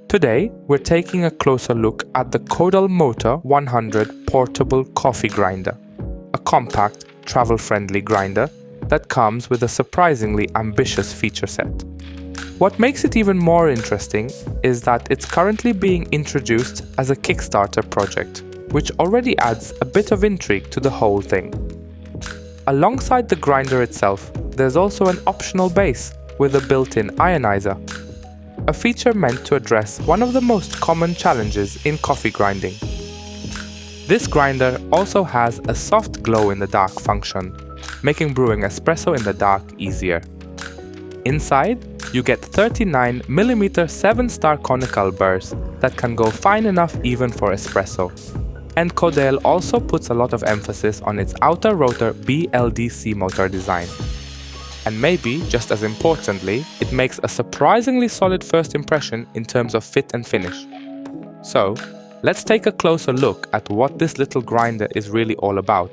Today, we're taking a closer look at the Codale Motor 100 portable coffee grinder, a compact, travel-friendly grinder that comes with a surprisingly ambitious feature set. What makes it even more interesting is that it's currently being introduced as a Kickstarter project, which already adds a bit of intrigue to the whole thing. Alongside the grinder itself, there's also an optional base with a built-in ionizer, a feature meant to address one of the most common challenges in coffee grinding. This grinder also has a soft glow-in-the-dark function, making brewing espresso in the dark easier. Inside, you get 39mm 7-star conical burrs that can go fine enough even for espresso. And Codale also puts a lot of emphasis on its outer rotor BLDC motor design. And maybe, just as importantly, it makes a surprisingly solid first impression in terms of fit and finish. So, let's take a closer look at what this little grinder is really all about.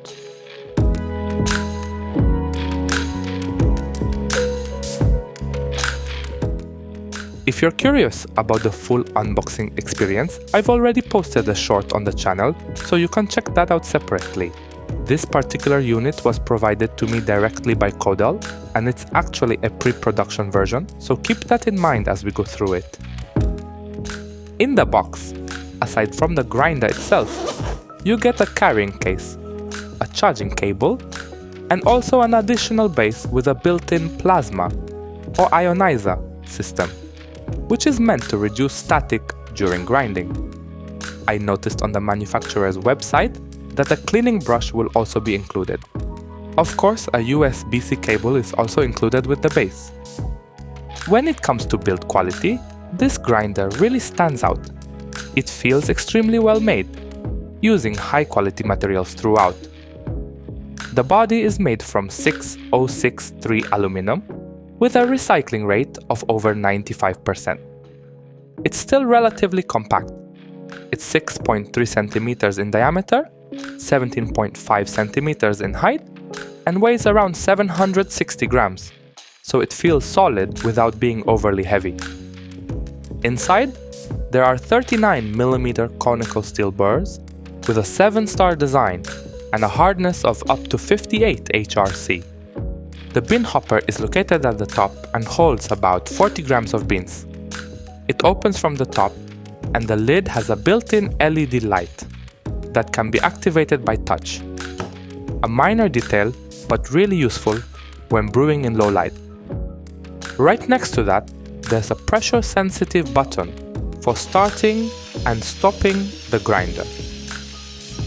If you're curious about the full unboxing experience, I've already posted a short on the channel, so you can check that out separately. This particular unit was provided to me directly by Codale, and it's actually a pre-production version, so keep that in mind as we go through it. In the box, aside from the grinder itself, you get a carrying case, a charging cable, and also an additional base with a built-in plasma or ionizer system, which is meant to reduce static during grinding. I noticed on the manufacturer's website that a cleaning brush will also be included. Of course, a USB-C cable is also included with the base. When it comes to build quality, this grinder really stands out. It feels extremely well made, using high-quality materials throughout. The body is made from 6063 aluminum, with a recycling rate of over 95%. It's still relatively compact. It's 6.3 centimeters in diameter, 17.5 centimeters in height, and weighs around 760 grams, so it feels solid without being overly heavy. Inside, there are 39mm conical steel burrs with a 7-star design and a hardness of up to 58 HRC. The bean hopper is located at the top and holds about 40 grams of beans. It opens from the top, and the lid has a built-in LED light that can be activated by touch. A minor detail, but really useful when brewing in low light. Right next to that, there's a pressure-sensitive button for starting and stopping the grinder.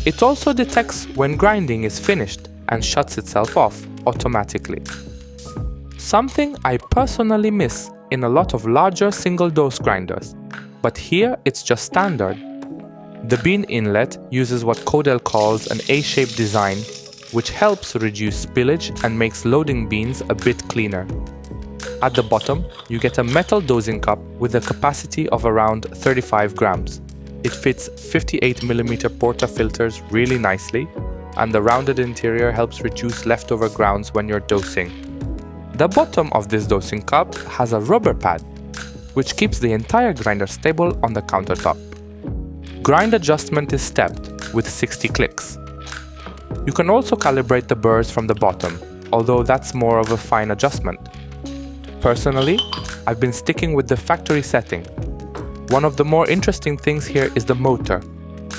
It also detects when grinding is finished and shuts itself off automatically. Something I personally miss in a lot of larger single-dose grinders, but here it's just standard. The bean inlet uses what Codale calls an A-shaped design, which helps reduce spillage and makes loading beans a bit cleaner. At the bottom, you get a metal dosing cup with a capacity of around 35 grams. It fits 58mm portafilters really nicely, and the rounded interior helps reduce leftover grounds when you're dosing. The bottom of this dosing cup has a rubber pad, which keeps the entire grinder stable on the countertop. Grind adjustment is stepped with 60 clicks. You can also calibrate the burrs from the bottom, although that's more of a fine adjustment. Personally, I've been sticking with the factory setting. One of the more interesting things here is the motor.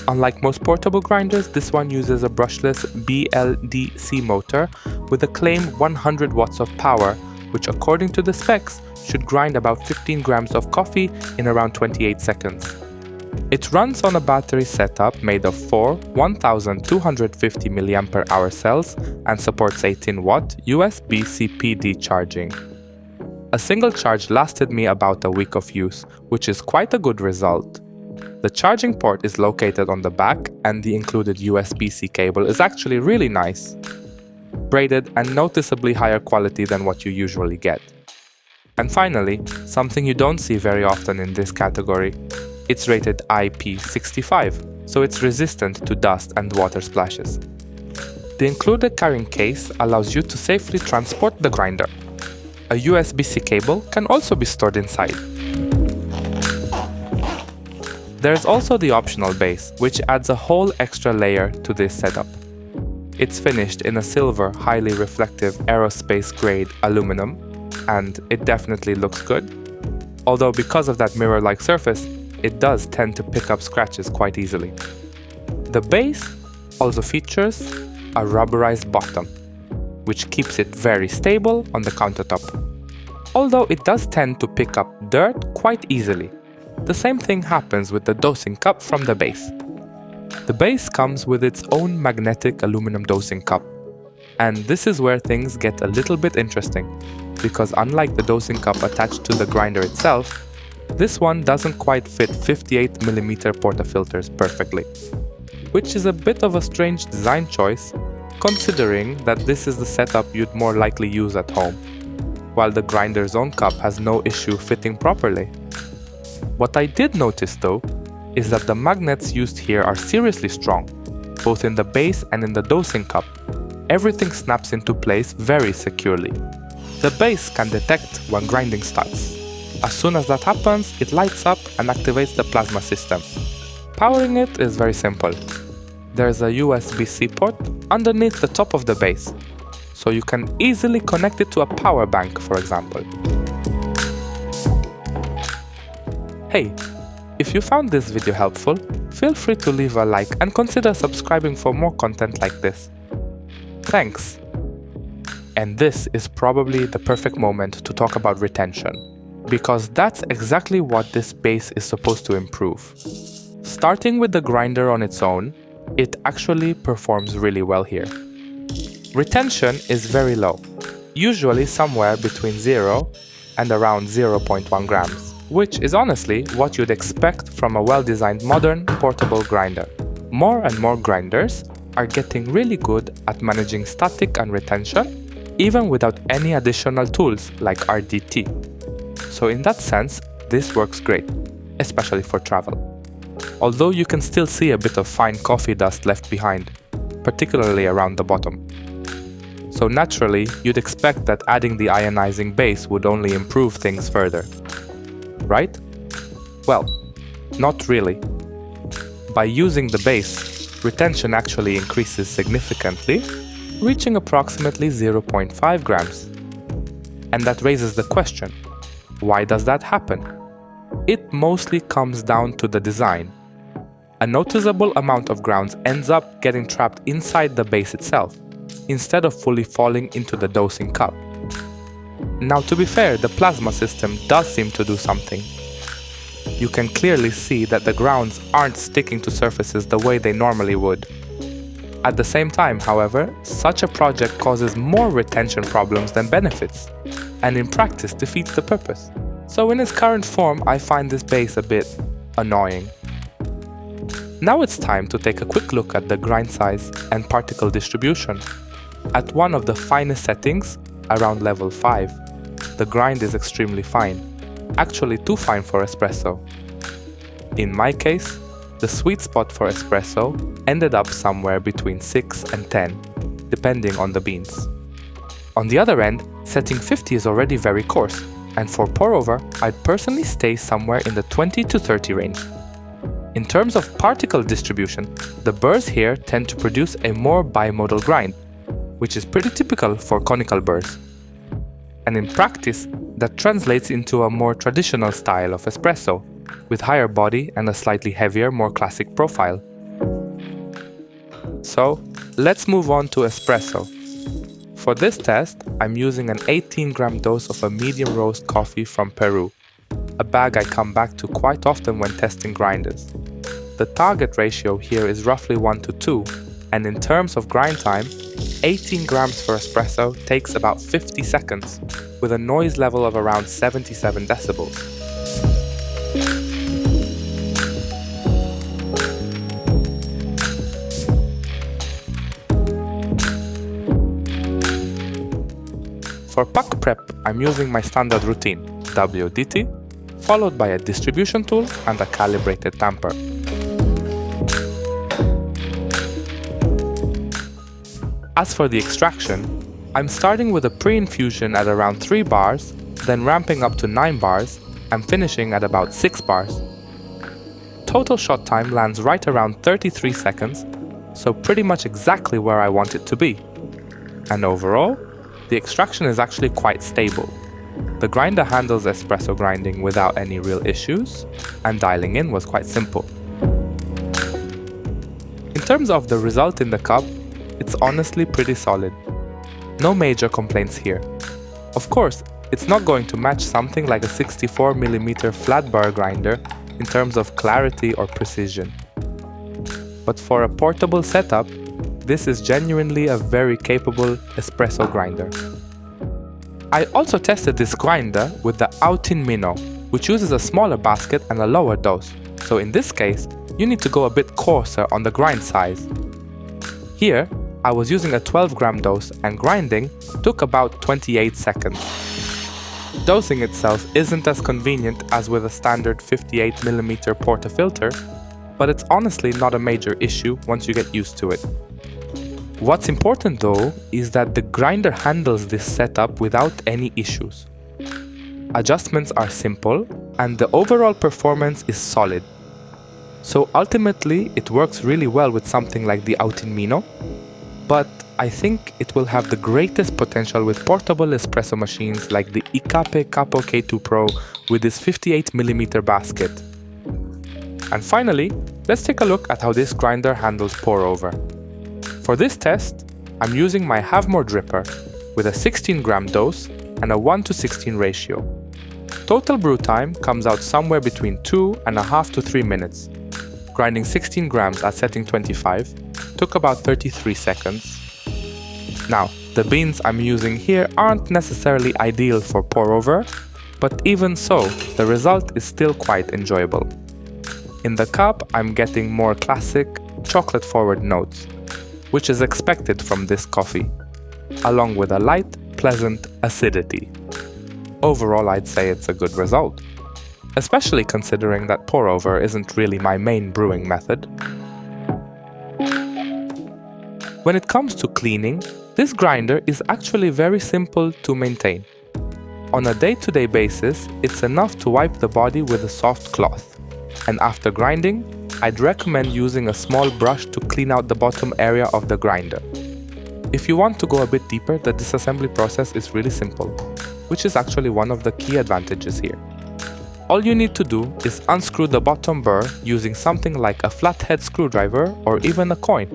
Unlike most portable grinders, this one uses a brushless BLDC motor with a claimed 100 watts of power, which according to the specs should grind about 15 grams of coffee in around 28 seconds. It runs on a battery setup made of 4 1250 mAh cells and supports 18-watt USB-C PD charging. A single charge lasted me about a week of use, which is quite a good result. The charging port is located on the back, and the included USB-C cable is actually really nice. Braided and noticeably higher quality than what you usually get. And finally, something you don't see very often in this category. It's rated IP65, so it's resistant to dust and water splashes. The included carrying case allows you to safely transport the grinder. A USB-C cable can also be stored inside. There's also the optional base, which adds a whole extra layer to this setup. It's finished in a silver, highly reflective aerospace-grade aluminum, and it definitely looks good. Although because of that mirror-like surface, it does tend to pick up scratches quite easily. The base also features a rubberized bottom, which keeps it very stable on the countertop. Although it does tend to pick up dirt quite easily. The same thing happens with the dosing cup from the base. The base comes with its own magnetic aluminum dosing cup. And this is where things get a little bit interesting, because unlike the dosing cup attached to the grinder itself, this one doesn't quite fit 58mm portafilters perfectly, which is a bit of a strange design choice, considering that this is the setup you'd more likely use at home, while the grinder's own cup has no issue fitting properly. What I did notice though, is that the magnets used here are seriously strong, both in the base and in the dosing cup. Everything snaps into place very securely. The base can detect when grinding starts. As soon as that happens, it lights up and activates the plasma system. Powering it is very simple. There's a USB-C port underneath the top of the base, so you can easily connect it to a power bank, for example. Hey, if you found this video helpful, feel free to leave a like and consider subscribing for more content like this. Thanks! And this is probably the perfect moment to talk about retention, because that's exactly what this base is supposed to improve. Starting with the grinder on its own, it actually performs really well here. Retention is very low, usually somewhere between 0 and around 0.1 grams, which is honestly what you'd expect from a well-designed modern portable grinder. More and more grinders are getting really good at managing static and retention, even without any additional tools like RDT. So in that sense, this works great, especially for travel. Although you can still see a bit of fine coffee dust left behind, particularly around the bottom. So naturally, you'd expect that adding the ionizing base would only improve things further. Right? Well, not really. By using the base, retention actually increases significantly, reaching approximately 0.5 grams. And that raises the question, why does that happen? It mostly comes down to the design. A noticeable amount of grounds ends up getting trapped inside the base itself, instead of fully falling into the dosing cup. Now, to be fair, the plasma system does seem to do something. You can clearly see that the grounds aren't sticking to surfaces the way they normally would. At the same time, however, such a project causes more retention problems than benefits, and in practice defeats the purpose. So in its current form, I find this base a bit annoying. Now it's time to take a quick look at the grind size and particle distribution. At one of the finest settings, around level 5, the grind is extremely fine, actually too fine for espresso. In my case, the sweet spot for espresso ended up somewhere between 6 and 10, depending on the beans. On the other end, setting 50 is already very coarse, and for pour-over, I'd personally stay somewhere in the 20 to 30 range. In terms of particle distribution, the burrs here tend to produce a more bimodal grind, which is pretty typical for conical burrs. And in practice, that translates into a more traditional style of espresso, with higher body and a slightly heavier, more classic profile. So, let's move on to espresso. For this test, I'm using an 18-gram dose of a medium roast coffee from Peru, a bag I come back to quite often when testing grinders. The target ratio here is roughly 1 to 2, and in terms of grind time, 18 grams for espresso takes about 50 seconds, with a noise level of around 77 decibels. For puck prep, I'm using my standard routine, BLDC, followed by a distribution tool and a calibrated tamper. As for the extraction, I'm starting with a pre-infusion at around 3 bars, then ramping up to 9 bars, and finishing at about 6 bars. total shot time lands right around 33 seconds, so pretty much exactly where I want it to be. And overall, the extraction is actually quite stable. The grinder handles espresso grinding without any real issues, and dialing in was quite simple. In terms of the result in the cup, it's honestly pretty solid. No major complaints here. Of course, it's not going to match something like a 64mm flat bar grinder in terms of clarity or precision. But for a portable setup, this is genuinely a very capable espresso grinder. I also tested this grinder with the Outin Mino, which uses a smaller basket and a lower dose, so in this case, you need to go a bit coarser on the grind size. Here, I was using a 12-gram dose and grinding took about 28 seconds. Dosing itself isn't as convenient as with a standard 58mm portafilter, but it's honestly not a major issue once you get used to it. What's important though is that the grinder handles this setup without any issues. Adjustments are simple and the overall performance is solid. So ultimately it works really well with something like the Outin Mino, but I think it will have the greatest potential with portable espresso machines like the Icape Capo K2 Pro with this 58mm basket. And finally, let's take a look at how this grinder handles pour over. For this test, I'm using my Have More dripper with a 16-gram dose and a 1:16 ratio. Total brew time comes out somewhere between 2.5 to 3 minutes. Grinding 16 grams at setting 25 took about 33 seconds. Now, the beans I'm using here aren't necessarily ideal for pour over, but even so, the result is still quite enjoyable. In the cup, I'm getting more classic, chocolate-forward notes, which is expected from this coffee, along with a light, pleasant acidity. Overall, I'd say it's a good result, especially considering that pour-over isn't really my main brewing method. When it comes to cleaning, this grinder is actually very simple to maintain. On a day-to-day basis, it's enough to wipe the body with a soft cloth, and after grinding, I'd recommend using a small brush to clean out the bottom area of the grinder. If you want to go a bit deeper, the disassembly process is really simple, which is actually one of the key advantages here. All you need to do is unscrew the bottom burr using something like a flathead screwdriver or even a coin.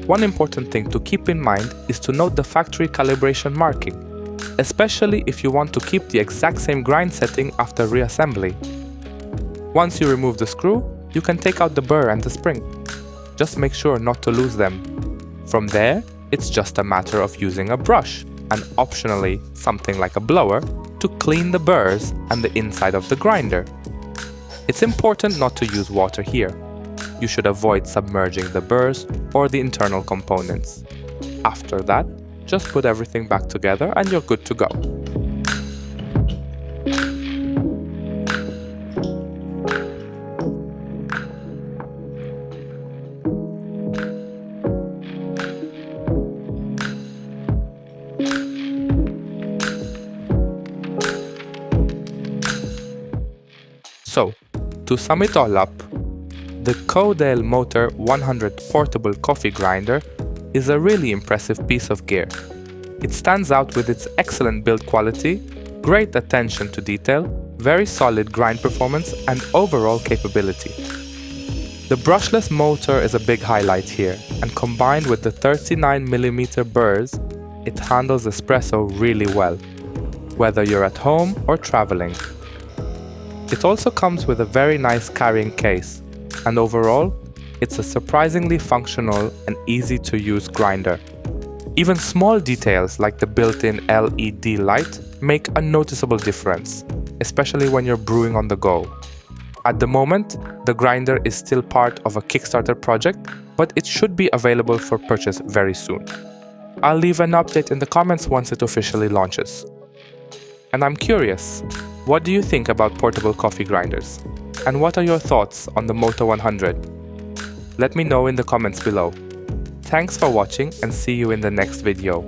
One important thing to keep in mind is to note the factory calibration marking, especially if you want to keep the exact same grind setting after reassembly. Once you remove the screw, you can take out the burr and the spring. Just make sure not to lose them. From there, it's just a matter of using a brush, and optionally something like a blower, to clean the burrs and the inside of the grinder. It's important not to use water here. You should avoid submerging the burrs or the internal components. After that, just put everything back together and you're good to go. So, to sum it all up, the Codale Motor 100 portable coffee grinder is a really impressive piece of gear. It stands out with its excellent build quality, great attention to detail, very solid grind performance and overall capability. The brushless motor is a big highlight here, and combined with the 39mm burrs, it handles espresso really well, whether you're at home or traveling. It also comes with a very nice carrying case, and overall, it's a surprisingly functional and easy to use grinder. Even small details like the built-in LED light make a noticeable difference, especially when you're brewing on the go. At the moment, the grinder is still part of a Kickstarter project, but it should be available for purchase very soon. I'll leave an update in the comments once it officially launches. And I'm curious, what do you think about portable coffee grinders? And what are your thoughts on the Moto 100? Let me know in the comments below. Thanks for watching and see you in the next video.